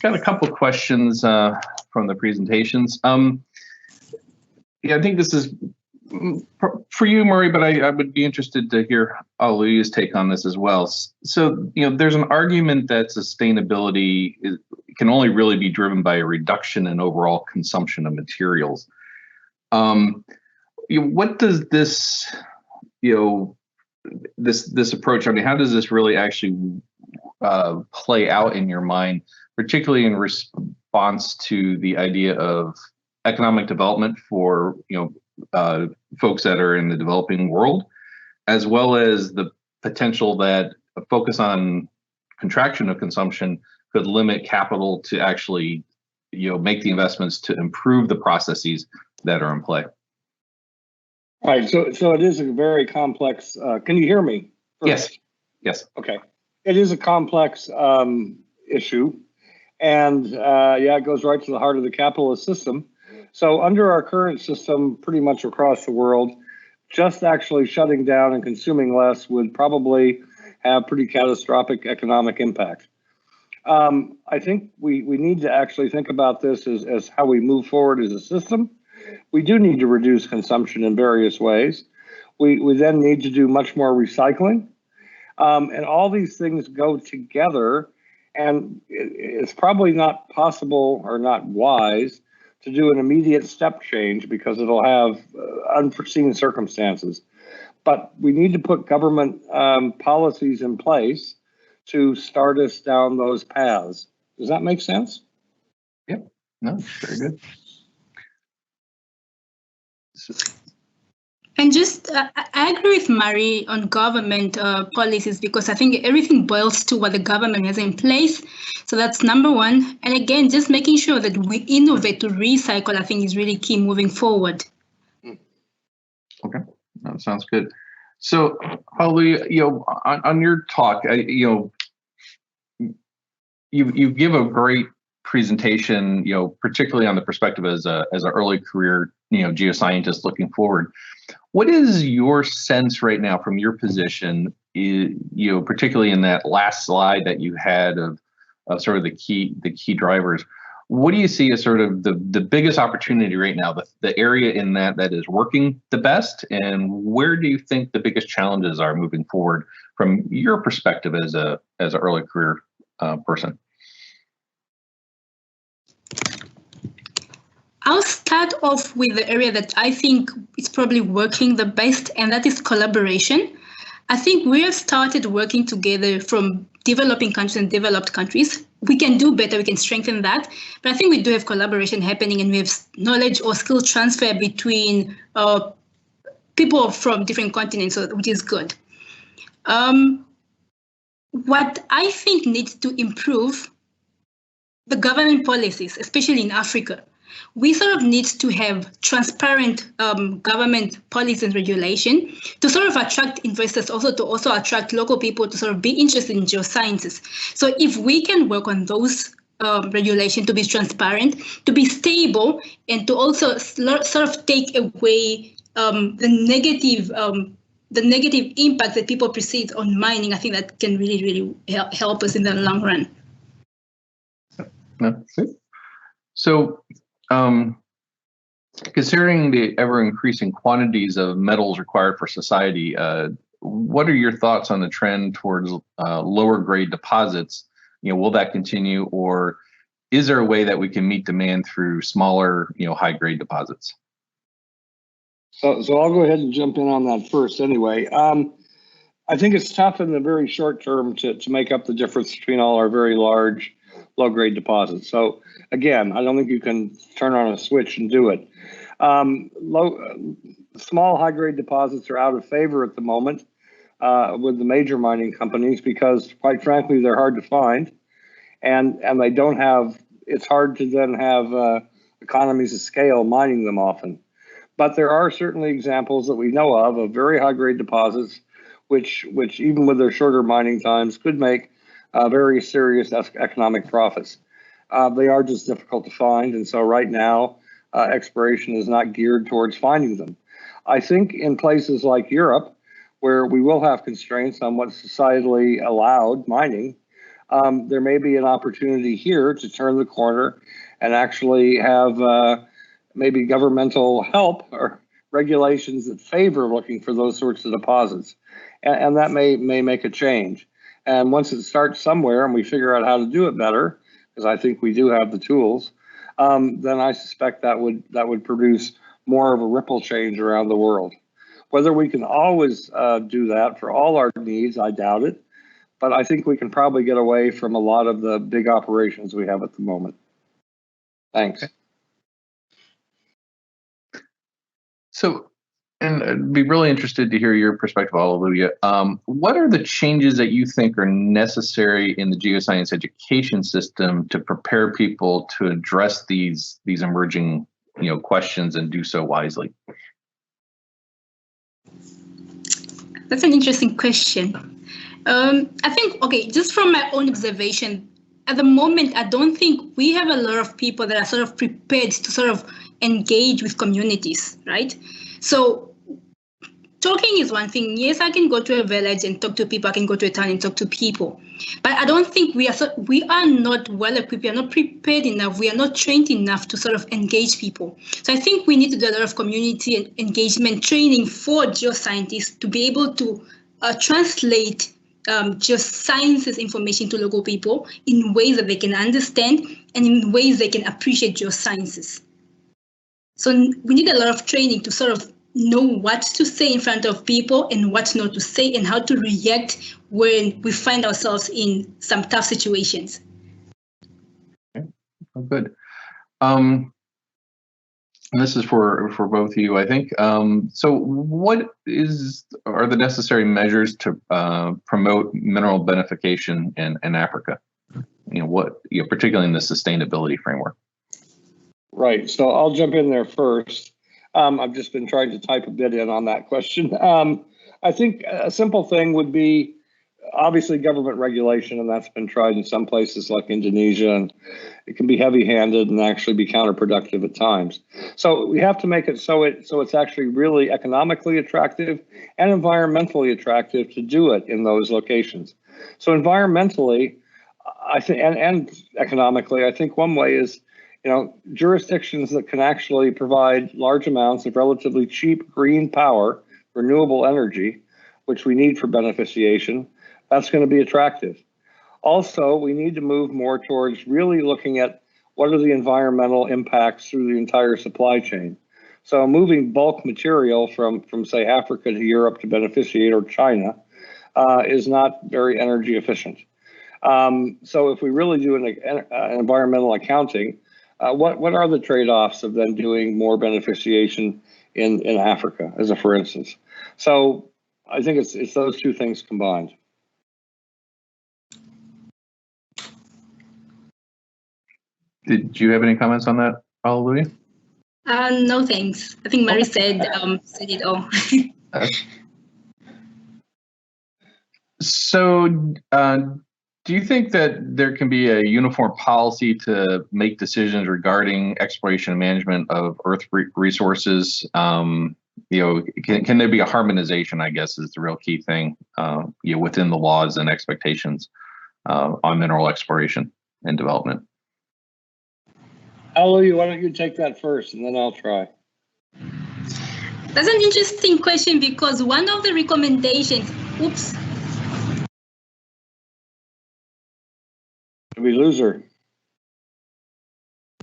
Got a couple questions from the presentations. Yeah, I think this is for you, Murray, but I would be interested to hear Aluya's take on this as well. So, there's an argument that sustainability can only really be driven by a reduction in overall consumption of materials. What does this, this approach? I mean, how does this really actually play out in your mind, particularly in response to the idea of economic development for folks that are in the developing world, as well as the potential that a focus on contraction of consumption could limit capital to actually make the investments to improve the processes that are in play? All right, so it is a very complex. Can you hear me? First? Yes. Okay, it is a complex issue, and it goes right to the heart of the capitalist system. So under our current system, pretty much across the world, just actually shutting down and consuming less would probably have pretty catastrophic economic impact. I think we need to actually think about this as how we move forward as a system. We do need to reduce consumption in various ways. We then need to do much more recycling. And all these things go together, and it's probably not possible or not wise to do an immediate step change because it'll have unforeseen circumstances. But we need to put government policies in place to start us down those paths. Does that make sense? Yep. No, very good. And just, I agree with Murray on government policies, because I think everything boils to what the government has in place. So that's number one. And again, just making sure that we innovate to recycle, I think, is really key moving forward. Okay, that sounds good. So, Holly, on your talk, you give a great presentation, particularly on the perspective as an early career, geoscientist looking forward. What is your sense right now from your position, particularly in that last slide that you had of sort of the key drivers? What do you see as sort of the biggest opportunity right now, the area in that is working the best, and where do you think the biggest challenges are moving forward from your perspective as an early career person? I'll start off with the area that I think is probably working the best, and that is collaboration. I think we have started working together from developing countries and developed countries. We can do better, we can strengthen that, but I think we do have collaboration happening, and we have knowledge or skill transfer between people from different continents, which is good. What I think needs to improve the government policies, especially in Africa. We sort of need to have transparent government policies and regulation to sort of attract investors, also to attract local people to sort of be interested in geosciences. So if we can work on those regulation to be transparent, to be stable, and to also sort of take away the negative impact that people perceive on mining, I think that can really, really help us in the long run. So, considering the ever-increasing quantities of metals required for society, what are your thoughts on the trend towards lower grade deposits? Will that continue, or is there a way that we can meet demand through smaller, high grade deposits? So I'll go ahead and jump in on that first anyway. I think it's tough in the very short term to make up the difference between all our very large low-grade deposits. So again, I don't think you can turn on a switch and do it. Small high-grade deposits are out of favor at the moment with the major mining companies because, quite frankly, they're hard to find, and they don't have. It's hard to then have economies of scale mining them often. But there are certainly examples that we know of very high-grade deposits, which even with their shorter mining times could make very serious economic profits. They are just difficult to find, and so right now, exploration is not geared towards finding them. I think in places like Europe, where we will have constraints on what's societally allowed mining, there may be an opportunity here to turn the corner and actually have maybe governmental help or regulations that favor looking for those sorts of deposits. And that may make a change. And once it starts somewhere and we figure out how to do it better, because I think we do have the tools, then I suspect that would produce more of a ripple change around the world. Whether we can always do that for all our needs, I doubt it. But I think we can probably get away from a lot of the big operations we have at the moment. Thanks. Okay. So, and I'd be really interested to hear your perspective, Hallelujah. What are the changes that you think are necessary in the geoscience education system to prepare people to address these emerging, questions and do so wisely? That's an interesting question. I think, okay, just from my own observation, at the moment, I don't think we have a lot of people that are sort of prepared to sort of engage with communities, right? So talking is one thing. Yes, I can go to a village and talk to people. I can go to a town and talk to people. But I don't think we are not well equipped. We are not prepared enough. We are not trained enough to sort of engage people. So I think we need to do a lot of community and engagement training for geoscientists to be able to translate geosciences information to local people in ways that they can understand and in ways they can appreciate geosciences. So we need a lot of training to sort of know what to say in front of people and what not to say and how to react when we find ourselves in some tough situations. Okay. Oh, good. And this is for both of you, I think. So what are the necessary measures to promote mineral beneficiation in Africa? Particularly in the sustainability framework. Right. So I'll jump in there first. I've just been trying to type a bit in on that question. I think a simple thing would be obviously government regulation, and that's been tried in some places like Indonesia, and it can be heavy-handed and actually be counterproductive at times. So we have to make it so it's actually really economically attractive and environmentally attractive to do it in those locations. So environmentally, I think, and economically, I think one way is, jurisdictions that can actually provide large amounts of relatively cheap green power, renewable energy, which we need for beneficiation, that's going to be attractive. Also, we need to move more towards really looking at what are the environmental impacts through the entire supply chain. So moving bulk material from say, Africa to Europe to beneficiate or China is not very energy efficient. So if we really do an environmental accounting, what are the trade-offs of then doing more beneficiation in Africa, as a for instance? So I think it's those two things combined. Did you have any comments on that, Hallelujah? No, thanks. I think Mary said it all. So do you think that there can be a uniform policy to make decisions regarding exploration and management of Earth resources? Can there be a harmonization, I guess, is the real key thing, within the laws and expectations on mineral exploration and development? Hallelujah, why don't you take that first and then I'll try. That's an interesting question because one of the recommendations, Did we lose her?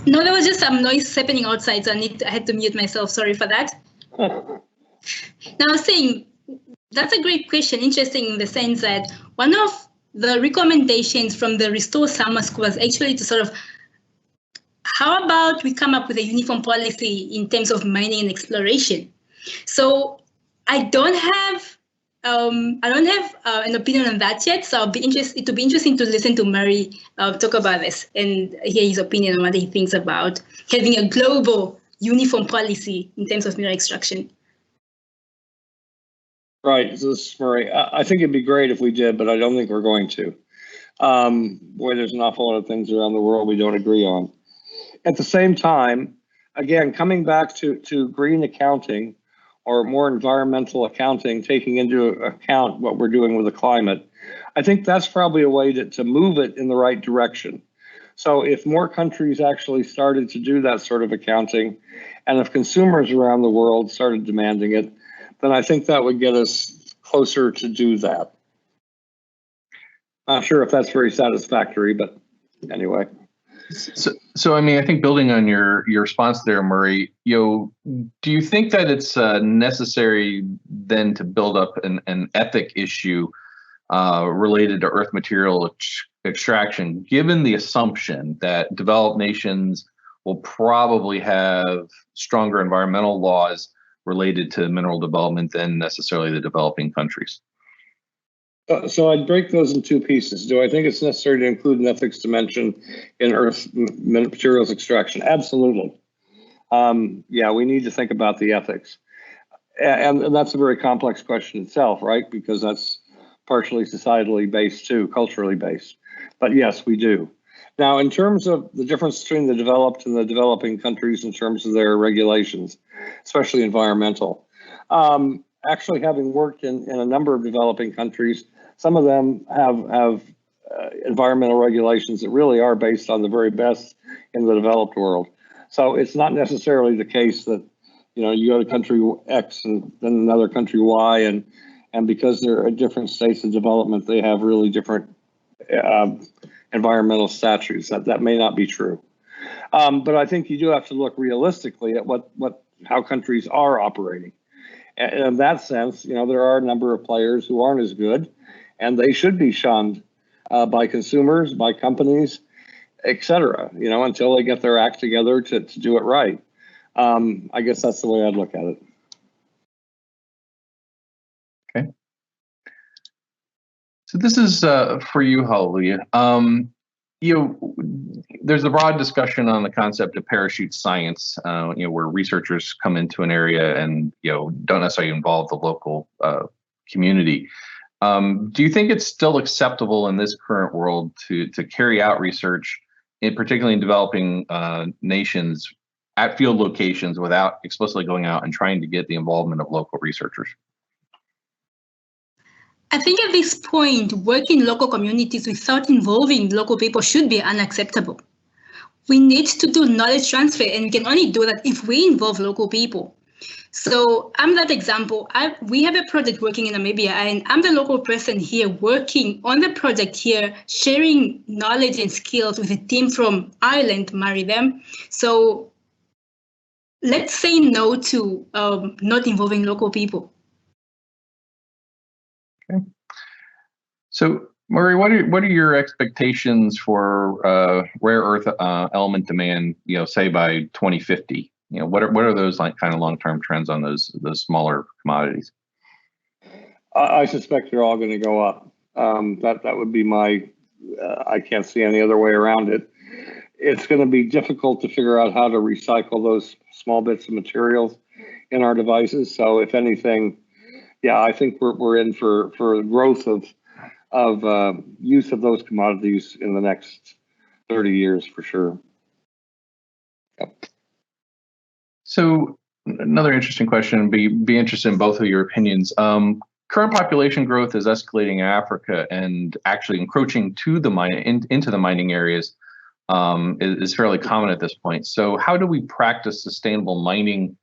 No, there was just some noise happening outside, so I had to mute myself. Sorry for that. Now, I was saying, that's a great question, interesting in the sense that one of the recommendations from the Restore Summer School was actually to sort of, how about we come up with a uniform policy in terms of mining and exploration? So I don't have an opinion on that yet. So it'll be interesting to listen to Murray talk about this and hear his opinion on what he thinks about having a global uniform policy in terms of mineral extraction. Right, so this is Murray. I think it'd be great if we did, but I don't think we're going to. Boy, there's an awful lot of things around the world we don't agree on. At the same time, again, coming back to green accounting or more environmental accounting, taking into account what we're doing with the climate, I think that's probably a way to move it in the right direction. So if more countries actually started to do that sort of accounting, and if consumers around the world started demanding it, then I think that would get us closer to do that. Not sure if that's very satisfactory, but anyway. So I mean, I think building on your response there, Murray, do you think that it's necessary then to build up an ethic issue related to earth material extraction, given the assumption that developed nations will probably have stronger environmental laws related to mineral development than necessarily the developing countries? So I'd break those in two pieces. Do I think it's necessary to include an ethics dimension in earth materials extraction? Absolutely. Yeah, we need to think about the ethics. And that's a very complex question itself, right? Because that's partially societally based too, culturally based. But yes, we do. Now, in terms of the difference between the developed and the developing countries in terms of their regulations, especially environmental, actually having worked in a number of developing countries, some of them have environmental regulations that really are based on the very best in the developed world. So it's not necessarily the case that, you go to country X and then another country Y, and because they're at different states of development, they have really different environmental statutes. That may not be true. But I think you do have to look realistically at how countries are operating. And in that sense, there are a number of players who aren't as good, and they should be shunned by consumers, by companies, et cetera, until they get their act together to do it right. I guess that's the way I'd look at it. Okay. So this is for you, Hallelujah. There's a broad discussion on the concept of parachute science, where researchers come into an area and don't necessarily involve the local community. Do you think it's still acceptable in this current world to carry out research, particularly in developing nations, at field locations without explicitly going out and trying to get the involvement of local researchers? I think at this point, working in local communities without involving local people should be unacceptable. We need to do knowledge transfer, and we can only do that if we involve local people. So I'm that example. We have a project working in Namibia, and I'm the local person here working on the project here, sharing knowledge and skills with a team from Ireland, marry them. So let's say no to not involving local people. Okay. So, Murray, what are your expectations for rare earth element demand? Say by 2050. What are those kind of long-term trends on those smaller commodities? I suspect they're all going to go up. That would be my. I can't see any other way around it. It's going to be difficult to figure out how to recycle those small bits of materials in our devices. So, if anything, yeah, I think we're in for growth of use of those commodities in the next 30 years for sure. Yep. So another interesting question, be interested in both of your opinions. Current population growth is escalating in Africa and actually encroaching to the into the mining areas is fairly common at this point. So how do we practice sustainable mining?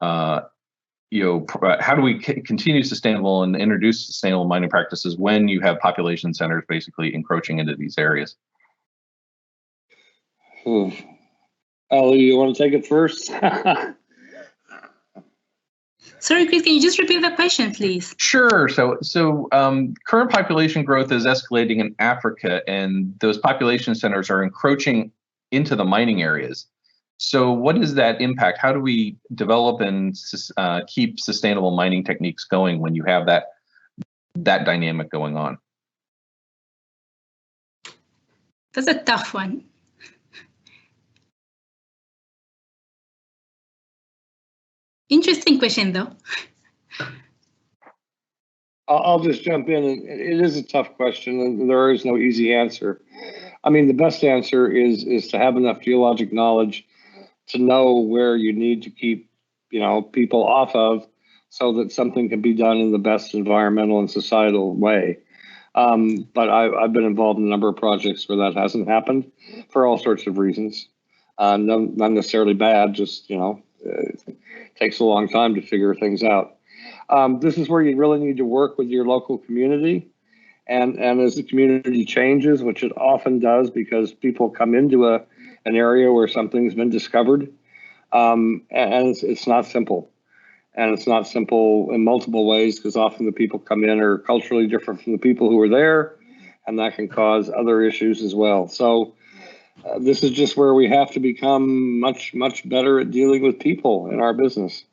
How do we continue sustainable and introduce sustainable mining practices when you have population centers basically encroaching into these areas? Ali, you want to take it first? Sorry, Chris, can you just repeat the question, please? Sure. So current population growth is escalating in Africa, and those population centers are encroaching into the mining areas. So what is that impact? How do we develop and keep sustainable mining techniques going when you have that dynamic going on? That's a tough one. Interesting question, though. I'll just jump in. It is a tough question, and there is no easy answer. I mean, the best answer is to have enough geologic knowledge to know where you need to keep, people off of, so that something can be done in the best environmental and societal way. But I've been involved in a number of projects where that hasn't happened for all sorts of reasons. Not necessarily bad, just, it takes a long time to figure things out. This is where you really need to work with your local community. And as the community changes, which it often does because people come into an area where something's been discovered, and it's not simple. And it's not simple in multiple ways because often the people come in are culturally different from the people who are there, and that can cause other issues as well. So this is just where we have to become much, much better at dealing with people in our business.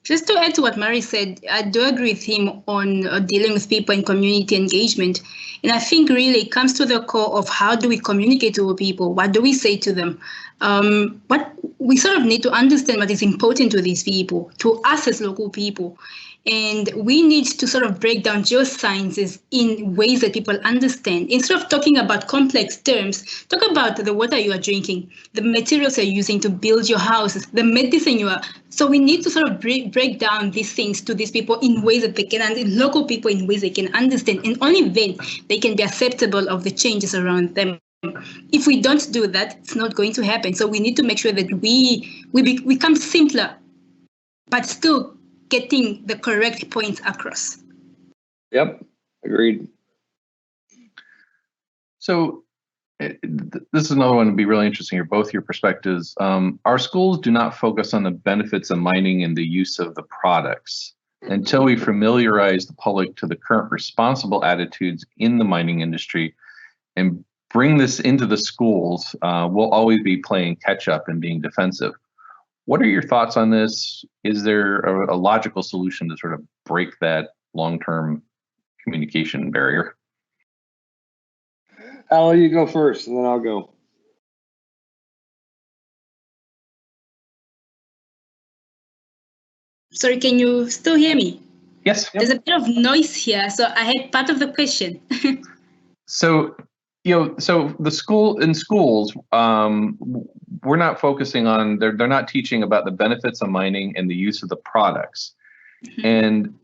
Just to add to what Murray said, I do agree with him on dealing with people and community engagement. And I think really it comes to the core of how do we communicate to people? What do we say to them? What we sort of need to understand what is important to these people, to us as local people. And we need to sort of break down geosciences in ways that people understand. Instead of talking about complex terms, talk about the water you are drinking, the materials you're using to build your houses, the medicine you are. So we need to sort of break down these things to these people in ways that they can, and local people in ways they can understand. And only then they can be acceptable of the changes around them. If we don't do that, it's not going to happen. So we need to make sure that we become simpler, but still getting the correct points across. Yep, agreed. So this is another one to be really interesting here, both your perspectives. Our schools do not focus on the benefits of mining and the use of the products. Until we familiarize the public to the current responsible attitudes in the mining industry and bring this into the schools, we'll always be playing catch up and being defensive. What are your thoughts on this? Is there a logical solution to sort of break that long-term communication barrier? Al, you go first, and then I'll go. Sorry, can you still hear me? Yes. There's a bit of noise here, so I had part of the question. So the schools, we're not focusing on, they're not teaching about the benefits of mining and the use of the products. Mm-hmm. And,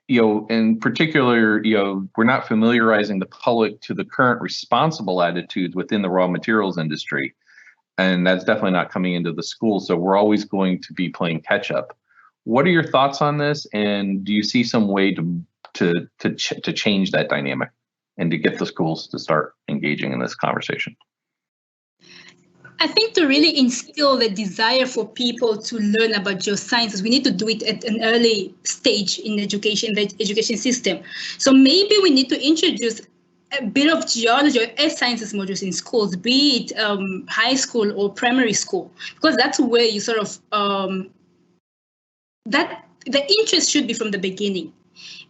in particular, we're not familiarizing the public to the current responsible attitudes within the raw materials industry. And that's definitely not coming into the school. So we're always going to be playing catch up. What are your thoughts on this? And do you see some way to change that dynamic and to get the schools to start engaging in this conversation? I think to really instill the desire for people to learn about geosciences, we need to do it at an early stage in the education system. So maybe we need to introduce a bit of geology or earth sciences modules in schools, be it high school or primary school, because that's where you sort of, that the interest should be from the beginning.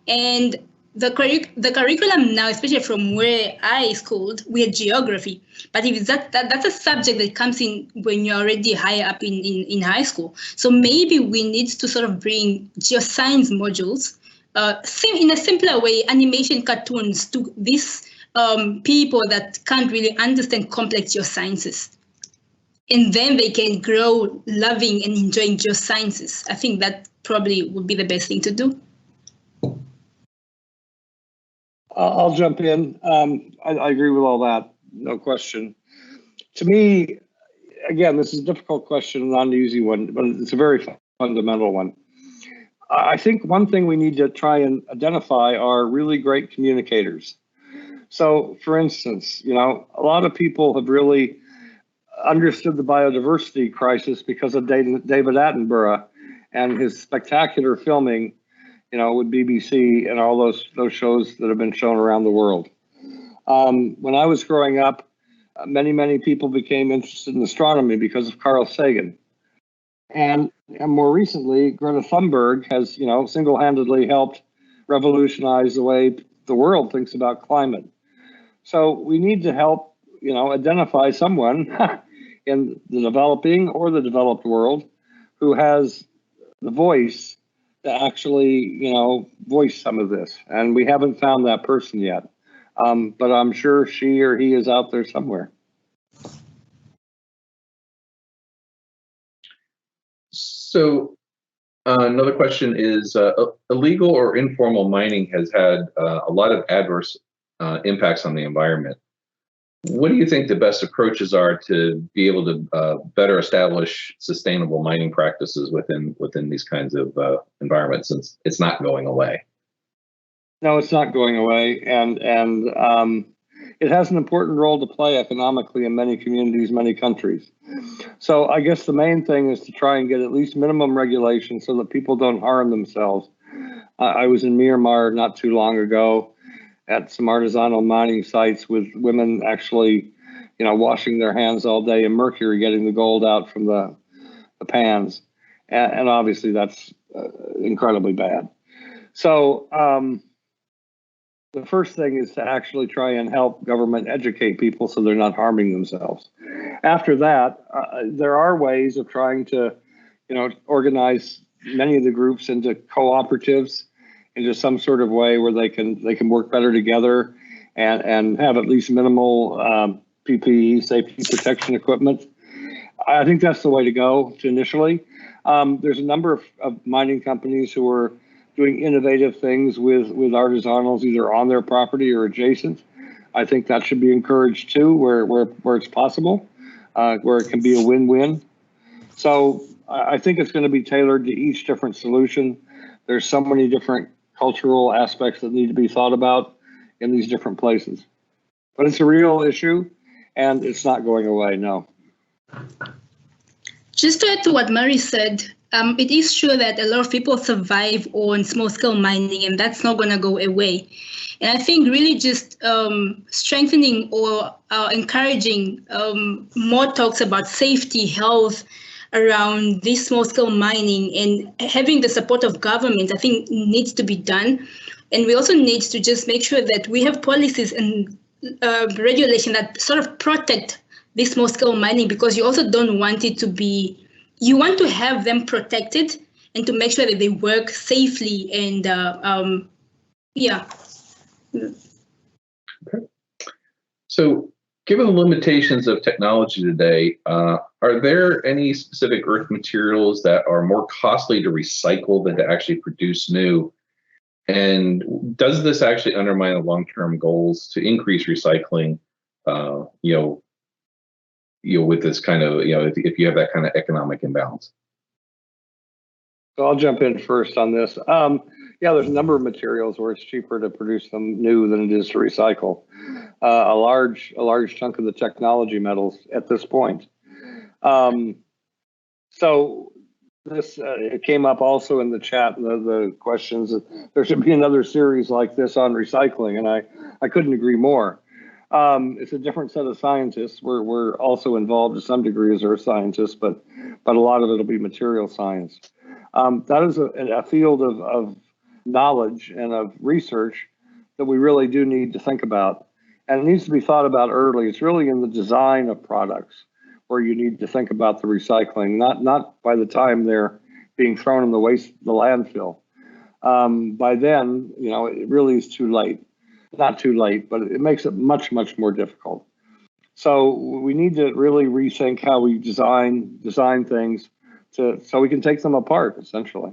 And the curriculum now, especially from where I schooled, we had geography. But if that's a subject that comes in when you're already higher up in high school. So maybe we need to sort of bring geoscience modules in a simpler way, animation cartoons to these people that can't really understand complex geosciences. And then they can grow loving and enjoying geosciences. I think that probably would be the best thing to do. I'll jump in. I agree with all that, no question. To me, again, this is a difficult question, not an easy one, but it's a very fundamental one. I think one thing we need to try and identify are really great communicators. So, for instance, a lot of people have really understood the biodiversity crisis because of David Attenborough and his spectacular filming, with BBC and all those shows that have been shown around the world. When I was growing up, many people became interested in astronomy because of Carl Sagan. And more recently, Greta Thunberg has, single-handedly helped revolutionize the way the world thinks about climate. So we need to help, identify someone in the developing or the developed world who has the voice to actually, voice some of this. And we haven't found that person yet. But I'm sure she or he is out there somewhere. So Another question is, illegal or informal mining has had a lot of adverse impacts on the environment. What do you think the best approaches are to be able to better establish sustainable mining practices within these kinds of environments, since it's not going away? No, it's not going away, and it has an important role to play economically in many communities, many countries. So I guess the main thing is to try and get at least minimum regulation so that people don't harm themselves. I was in Myanmar not too long ago at some artisanal mining sites with women actually, washing their hands all day in mercury, getting the gold out from the pans. And obviously that's incredibly bad. So the first thing is to actually try and help government educate people so they're not harming themselves. After that, there are ways of trying to, organize many of the groups into cooperatives, into some sort of way where they can work better together and have at least minimal PPE, safety protection equipment. I think that's the way to go initially. There's a number of mining companies who are doing innovative things with artisanals either on their property or adjacent. I think that should be encouraged too, where it's possible, where it can be a win-win. So I think it's going to be tailored to each different solution. There's so many different cultural aspects that need to be thought about in these different places. But it's a real issue, and it's not going away, no. Just to add to what Murray said, it is true that a lot of people survive on small-scale mining, and that's not going to go away. And I think really just strengthening or encouraging more talks about safety, health around this small-scale mining and having the support of government, I think needs to be done. And we also need to just make sure that we have policies and regulation that sort of protect this small-scale mining, because you also don't want it to be, you want to have them protected and to make sure that they work safely and yeah. Okay. So given the limitations of technology today, are there any specific earth materials that are more costly to recycle than to actually produce new? And does this actually undermine the long-term goals to increase recycling, with this kind of, if you have that kind of economic imbalance? So I'll jump in first on this. Yeah, there's a number of materials where it's cheaper to produce them new than it is to recycle. A large chunk of the technology metals at this point. So this it came up also in the chat, the questions. There should be another series like this on recycling, and I couldn't agree more. It's a different set of scientists. We're also involved to some degree as earth scientists, but a lot of it'll be material science. That is a field of knowledge and of research that we really do need to think about, and it needs to be thought about early. It's really in the design of products where you need to think about the recycling, not by the time they're being thrown in the landfill. By then, it really is too late. Not too late, but it makes it much, much more difficult. So we need to really rethink how we design things so we can take them apart, essentially.